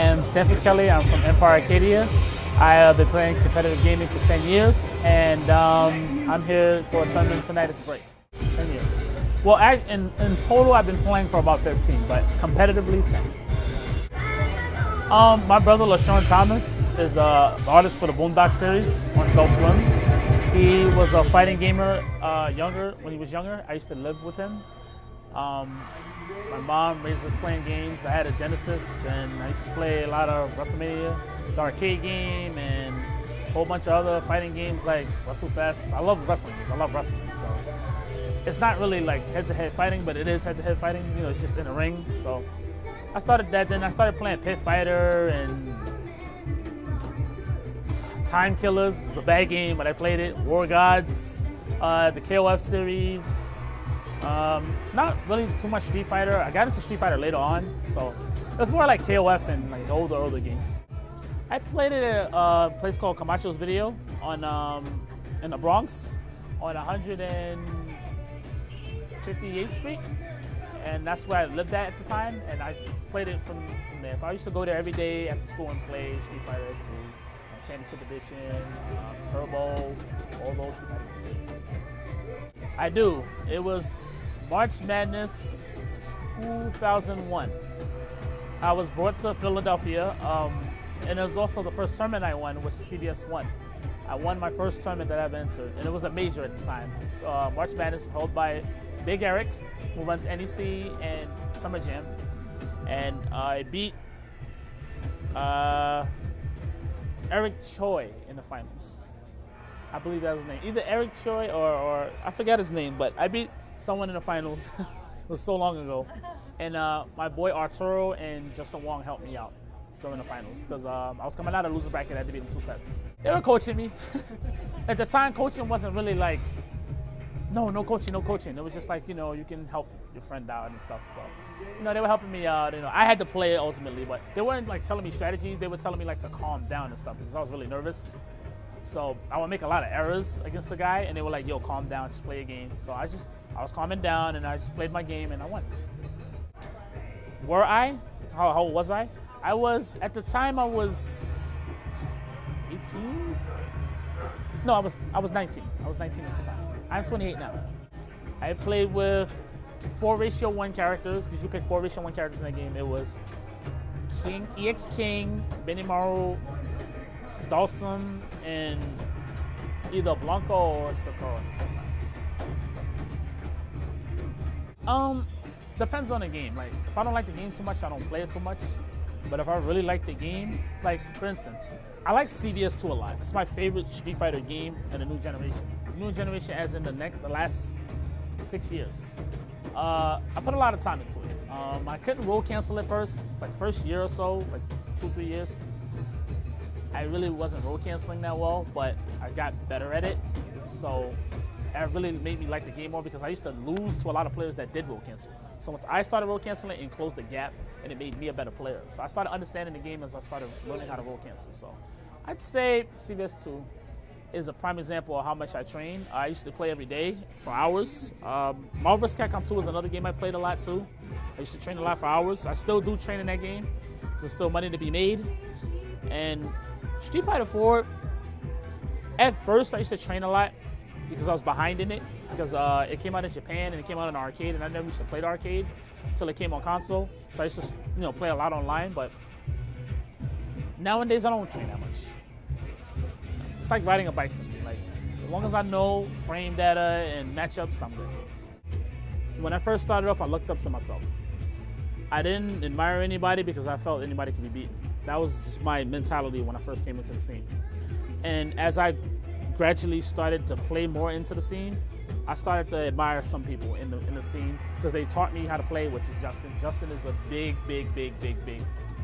am Sanford Kelly. I'm from Empire, Arcadia. I have been playing competitive gaming for 10 years, and I'm here for a tournament tonight at the break. 10 years. Well, in total, I've been playing for about 15, but competitively 10. My brother, LaShawn Thomas, is the artist for the Boondock series on Adult Swim. He was a fighting gamer when he was younger. I used to live with him. My mom raised us playing games. I had a Genesis, and I used to play a lot of WrestleMania, the arcade game, and a whole bunch of other fighting games like WrestleFest. I love wrestling games. I love wrestling. So it's not really like head-to-head fighting, but it is head-to-head fighting. You know, it's just in the ring. So I started that. Then I started playing Pit Fighter and Time Killers. It was a bad game, but I played it. War Gods, the KOF series. Not really too much Street Fighter. I got into Street Fighter later on, so it was more like KOF and like the older games. I played it at a place called Camacho's Video on in the Bronx on 158th Street, and that's where I lived at the time. And I played it from there. I used to go there every day after school and play Street Fighter 2, Championship Edition, Turbo, all those Street Fighter games. I do. It was March Madness 2001. I was brought to Philadelphia, and it was also the first tournament I won, which is CBS 1. I won my first tournament that I've entered, and it was a major at the time. March Madness held by Big Eric, who runs NEC and Summer Jam, and I beat Eric Choi in the finals. I believe that was his name. Either Eric Choi or I forgot his name, but I beat someone in the finals. It was so long ago. And my boy Arturo and Justin Wong helped me out during the finals because I was coming out of loser bracket. I had to beat them 2 sets. They were coaching me. At the time, coaching wasn't really like, no coaching. It was just like, you know, you can help your friend out and stuff. So, you know, they were helping me out. You know, I had to play it ultimately, but they weren't like telling me strategies. They were telling me like to calm down and stuff because I was really nervous. So I would make a lot of errors against the guy, and they were like, yo, calm down, just play a game. So I was calming down, and I just played my game, and I won. Were I? How old was I? At the time, I was 18? No, I was 19. I was 19 at the time. I'm 28 now. I played with 4:1 characters, because you pick 4:1 characters in the game. It was King, EX King, Benimaru, Dawson, and either Blanco or Socorro. Depends on the game. Like, if I don't like the game too much, I don't play it too much. But if I really like the game, like, for instance, I like CBS 2 a lot. It's my favorite Street Fighter game in the new generation. The new generation as in the last 6 years. I put a lot of time into it. I couldn't roll cancel it first, like first year or so, like 2-3 years. I really wasn't roll canceling that well, but I got better at it. So it really made me like the game more because I used to lose to a lot of players that did roll cancel. So once I started roll canceling, it closed the gap, and it made me a better player. So I started understanding the game as I started learning how to roll cancel. So I'd say CBS 2 is a prime example of how much I train. I used to play every day for hours. Marvel vs. Capcom 2 is another game I played a lot too. I used to train a lot for hours. I still do train in that game. There's still money to be made. And Street Fighter 4, at first I used to train a lot because I was behind in it, because it came out in Japan and it came out in the arcade, and I never used to play the arcade until it came on console. So I used to, you know, play a lot online, but nowadays I don't train that much. It's like riding a bike for me. Like, as long as I know frame data and matchups, I'm good. When I first started off, I looked up to myself. I didn't admire anybody because I felt anybody could be beaten. That was just my mentality when I first came into the scene. And as I gradually started to play more into the scene, I started to admire some people in the scene because they taught me how to play, which is Justin. Justin is a big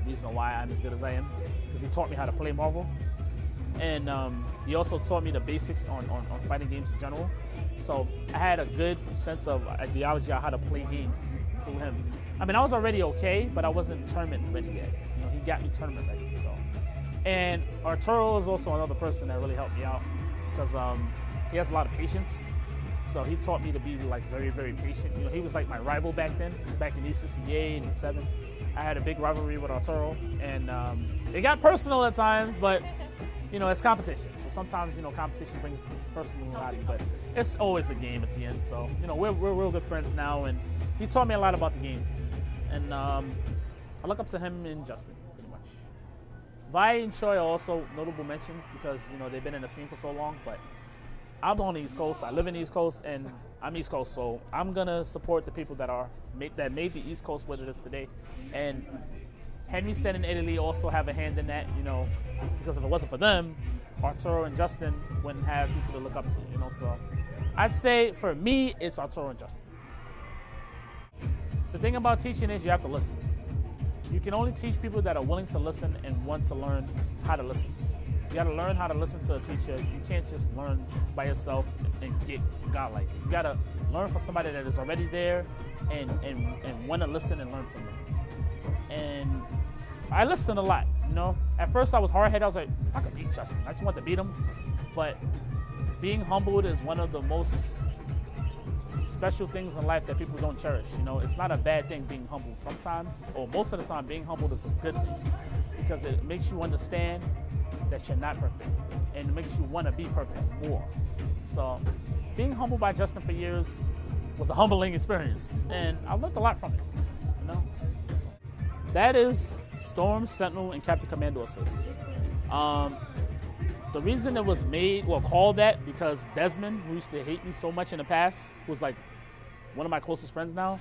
reason why I'm as good as I am, because he taught me how to play Marvel. And he also taught me the basics on fighting games in general. So I had a good sense of ideology on how to play games through him. I mean, I was already okay, but I wasn't tournament ready yet. You know, he got me tournament ready. So, and Arturo is also another person that really helped me out because he has a lot of patience. So he taught me to be like very patient. You know, he was like my rival back then, back in 1968 and 87. I had a big rivalry with Arturo, and it got personal at times, but you know, it's competition. So sometimes, you know, competition brings personality, but it's always a game at the end. So, you know, we're real good friends now, and he taught me a lot about the game. And I look up to him and Justin, pretty much. Vi and Choi are also notable mentions because, you know, they've been in the scene for so long, but I'm on the East Coast. I live in the East Coast, and I'm East Coast, so I'm gonna support the people that made the East Coast what it is today. And Henry Sen and Italy also have a hand in that, you know, because if it wasn't for them, Arturo and Justin wouldn't have people to look up to, you know. So I'd say for me, it's Arturo and Justin. The thing about teaching is you have to listen. You can only teach people that are willing to listen and want to learn how to listen. You gotta learn how to listen to a teacher. You can't just learn by yourself and get godlike. You gotta learn from somebody that is already there and want to listen and learn from them. And I listened a lot, you know. At first I was hard-headed. I was like, I could beat Justin. I just want to beat him. But being humbled is one of the most special things in life that people don't cherish. You know, it's not a bad thing being humble. Sometimes, or most of the time, being humbled is a good thing because it makes you understand that you're not perfect, and it makes you want to be perfect more. So being humbled by Justin for years was a humbling experience, and I learned a lot from it, you know. That is Storm, Sentinel, and Captain Commando Assist. The reason it was called that, because Desmond, who used to hate me so much in the past, who's like one of my closest friends now,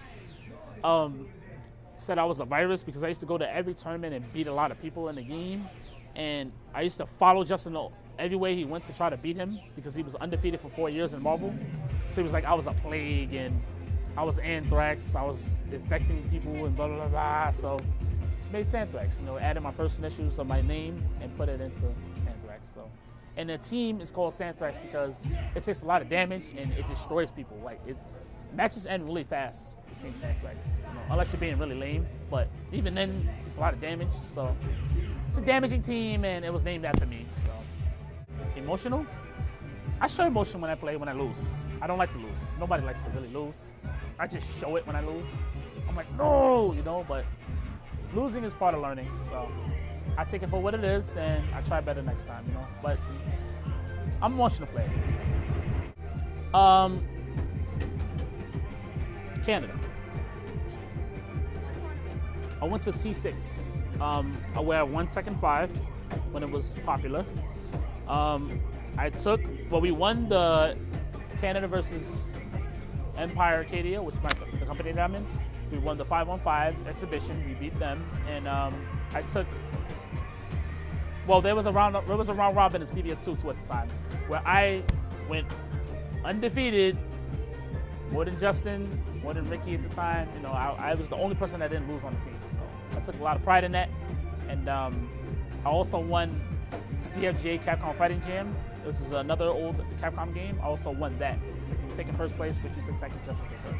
said I was a virus because I used to go to every tournament and beat a lot of people in the game. And I used to follow Justin everywhere he went to try to beat him because he was undefeated for 4 years in Marvel. So he was like, I was a plague and I was anthrax, I was infecting people and blah, blah, blah. So just made Santhrax, you know, added my first initials of my name and put it into anthrax. So, and the team is called Santhrax because it takes a lot of damage and it destroys people. Like matches end really fast with Team Santhrax, you know, unless you're being really lame. But even then, it's a lot of damage. So it's a damaging team, and it was named after me. So emotional? I show emotion when I play, when I lose. I don't like to lose. Nobody likes to really lose. I just show it when I lose. I'm like, no, you know, but losing is part of learning. So I take it for what it is, and I try better next time, you know. But I'm an emotional player. Canada. I went to T6. Where I won Tekken 5 when it was popular. We won the Canada versus Empire Arcadia, which is the company that I'm in. We won the 5-on-5 exhibition. We beat them, and there was a round robin in CBS 2 at the time, where I went undefeated, more than Justin, more than Ricky at the time. You know, I was the only person that didn't lose on the team. I took a lot of pride in that, and I also won CFGA Capcom Fighting Jam. This is another old Capcom game. I also won that, taking first place, Ricky took second, Justin took third.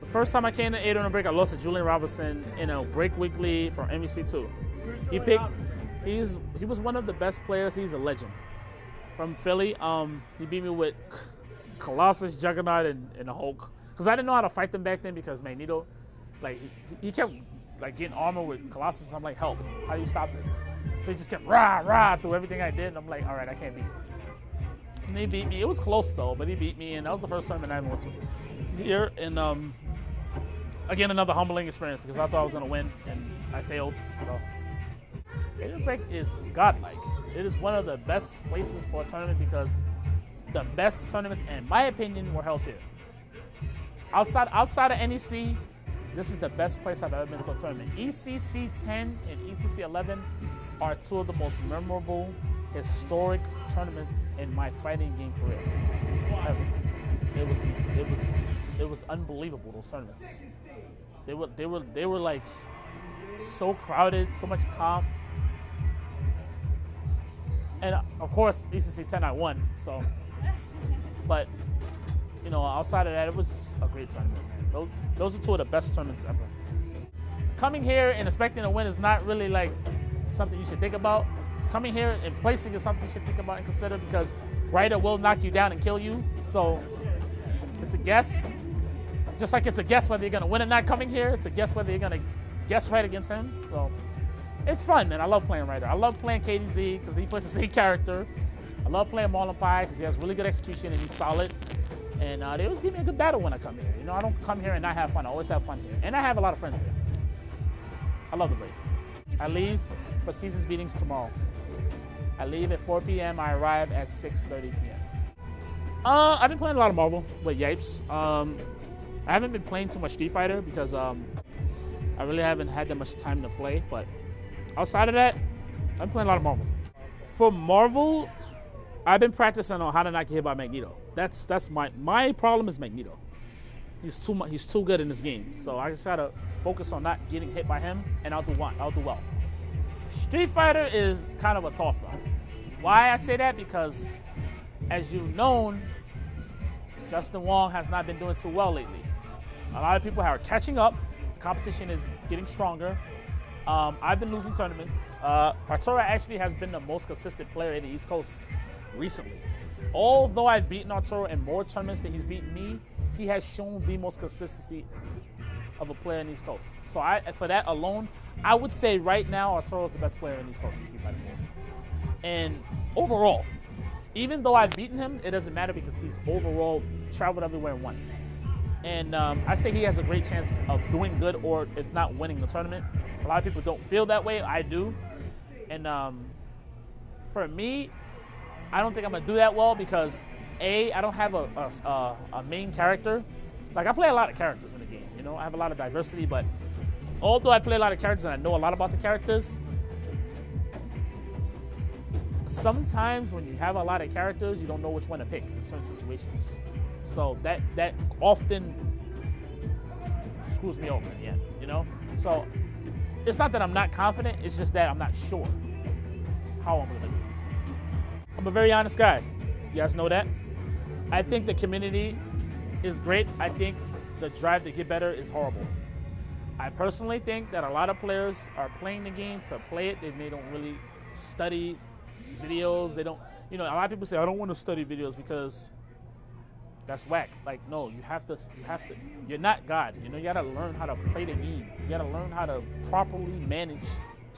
The first time I came to 8 on a break, I lost to Julian Robinson in a break weekly from MVC2. He was one of the best players. He's a legend from Philly. He beat me with Colossus, Juggernaut, and Hulk. Because I didn't know how to fight them back then because Magneto, like, he kept like getting armor with Colossus. I'm like, help, how do you stop this? So he just kept rah through everything I did, and I'm like, all right, I can't beat this. And he beat me. It was close though, but he beat me, and that was the first tournament I ever went to here. And again, another humbling experience because I thought I was gonna win, and I failed. So Godlike is godlike. It is one of the best places for a tournament because the best tournaments, in my opinion, were held here. Outside of NEC, this is the best place I've ever been to a tournament. ECC 10 and ECC 11 are two of the most memorable, historic tournaments in my fighting game career ever. It was unbelievable, those tournaments. They were like so crowded, so much comp. And of course, ECC 10 I won, so. But, you know, outside of that, it was a great tournament, man. Those are two of the best tournaments ever. Coming here and expecting to win is not really like something you should think about. Coming here and placing is something you should think about and consider because Ryder will knock you down and kill you. So it's a guess. Just like it's a guess whether you're gonna win or not coming here, it's a guess whether you're gonna guess right against him. So it's fun, man. I love playing Ryder. I love playing KDZ because he plays the same character. I love playing Marlon Pie because he has really good execution and he's solid. And they always give me a good battle when I come here. You know, I don't come here and not have fun. I always have fun here. And I have a lot of friends here. I love the break. I leave for Seasons meetings tomorrow. I leave at 4 p.m. I arrive at 6:30 p.m. I've been playing a lot of Marvel with Yipes. I haven't been playing too much Street Fighter because I really haven't had that much time to play. But outside of that, I've been playing a lot of Marvel. For Marvel, I've been practicing on how to not get hit by Magneto. That's my problem is Magneto. He's too good in this game. So I just gotta focus on not getting hit by him, and I'll do well. Street Fighter is kind of a toss-up. Why I say that? Because as you've known, Justin Wong has not been doing too well lately. A lot of people are catching up. The competition is getting stronger. I've been losing tournaments. Arturo actually has been the most consistent player in the East Coast recently. Although I've beaten Arturo in more tournaments than he's beaten me, he has shown the most consistency of a player in the East Coast. So for that alone, I would say right now Arturo is the best player in the East Coast in Street Fighter 4. And overall, even though I've beaten him, it doesn't matter because he's overall traveled everywhere and won. And I say he has a great chance of doing good or if not winning the tournament. A lot of people don't feel that way. I do. And for me, I don't think I'm going to do that well because, A, I don't have a main character. Like, I play a lot of characters in the game, you know? I have a lot of diversity, but although I play a lot of characters and I know a lot about the characters, sometimes when you have a lot of characters, you don't know which one to pick in certain situations. So that often screws me over in the end, you know? So it's not that I'm not confident, it's just that I'm not sure how I'm going to do. I'm a very honest guy. You guys know that. I think the community is great. I think the drive to get better is horrible. I personally think that a lot of players are playing the game to play it. They don't really study videos. They don't, you know, a lot of people say, I don't want to study videos because that's whack. Like, no, you have to, you're not God. You know, you got to learn how to play the game. You got to learn how to properly manage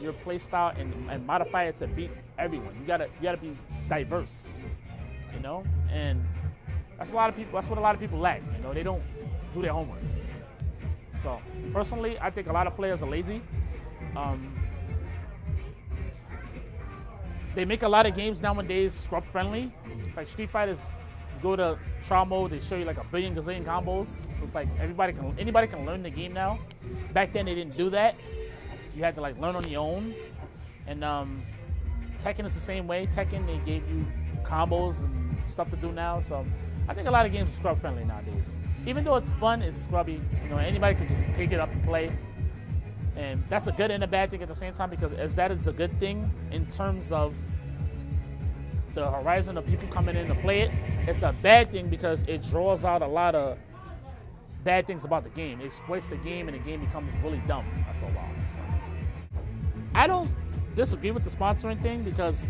your play style and modify it to beat everyone. You gotta be diverse, you know? And that's what a lot of people lack, you know? They don't do their homework. So, personally, I think a lot of players are lazy. They make a lot of games nowadays scrub friendly. Like Street Fighters, go to trial mode, they show you like a billion gazillion combos. It's like anybody can learn the game now. Back then they didn't do that. You had to like learn on your own. And Tekken is the same way. Tekken, they gave you combos and stuff to do now. So I think a lot of games are scrub friendly nowadays. Even though it's fun, it's scrubby. You know, anybody can just pick it up and play. And that's a good and a bad thing at the same time, because as that is a good thing in terms of the horizon of people coming in to play it, it's a bad thing because it draws out a lot of bad things about the game. It exploits the game and the game becomes really dumb after a while. So, I don't disagree with the sponsoring thing, because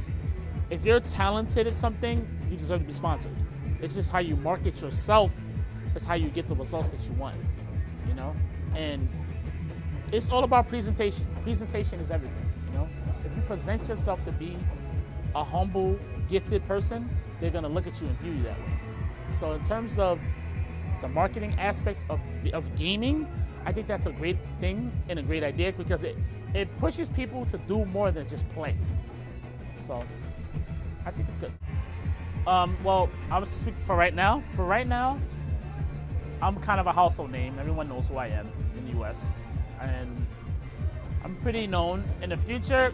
if you're talented at something, you deserve to be sponsored. It's just how you market yourself is how you get the results that you want, you know? And it's all about presentation. Presentation is everything, you know? If you present yourself to be a humble, gifted person, they're gonna look at you and view you that way. So in terms of the marketing aspect of gaming, I think that's a great thing and a great idea, because it pushes people to do more than just play. So I think it's good. Well, I was speaking for right now. For right now, I'm kind of a household name. Everyone knows who I am in the US. And I'm pretty known. In the future,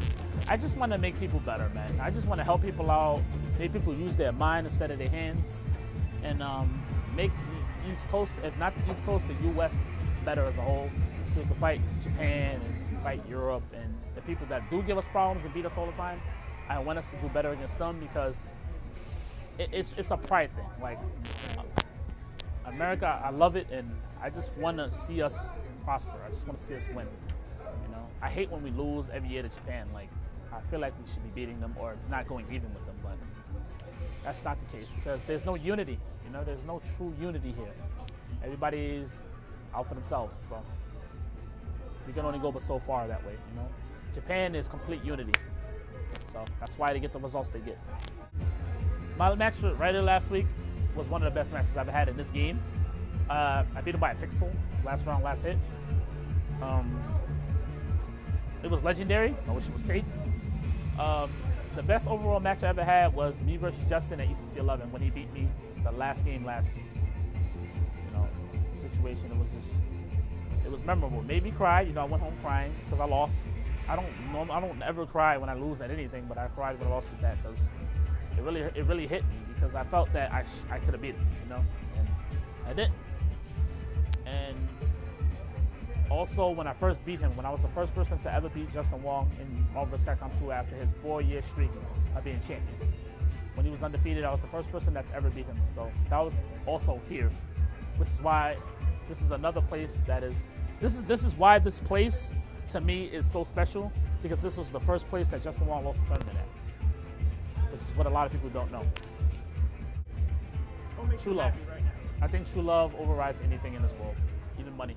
I just want to make people better, man. I just want to help people out, make people use their mind instead of their hands, and make the East Coast, if not the East Coast, the US better as a whole, so we can fight Japan and fight Europe and the people that do give us problems and beat us all the time. I want us to do better against them, because it's a pride thing. Like, America, I love it, and I just want to see us prosper. I just want to see us win. You know, I hate when we lose every year to Japan. Like, I feel like we should be beating them or not going even with them, but that's not the case, because there's no unity. You know, there's no true unity here. Everybody's out for themselves. So You can only go but so far that way, you know. Japan is complete unity, so that's why they get the results they get. My match with Ryder last week was one of the best matches I've had in this game. I beat him by a pixel, last round, last hit. It was legendary. I wish it was tape. The best overall match I ever had was me versus Justin at ECC 11 when he beat me the last game, situation. It was memorable. Made me cry. You know, I went home crying because I lost. I don't ever cry when I lose at anything, but I cried when I lost at that because it really hit me because I felt that I could have beat him, you know, and I didn't. And also, when I first beat him, when I was the first person to ever beat Justin Wong in Marvel vs. Capcom 2 after his 4-year streak of being champion. When he was undefeated, I was the first person that's ever beat him. So that was also here, which is why this is another place that is. This is why this place to me is so special, because this was the first place that Justin Wong lost the tournament at, which is what a lot of people don't know. True love. Right now? I think true love overrides anything in this world, even money.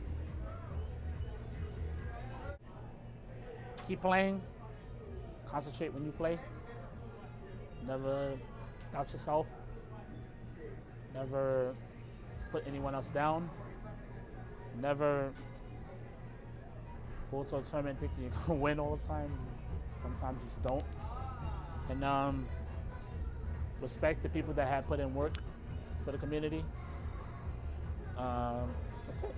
Keep playing. Concentrate when you play. Never doubt yourself. Never put anyone else down. Never go to a tournament thinking you're gonna win all the time. Sometimes you just don't. And respect the people that have put in work for the community. That's it.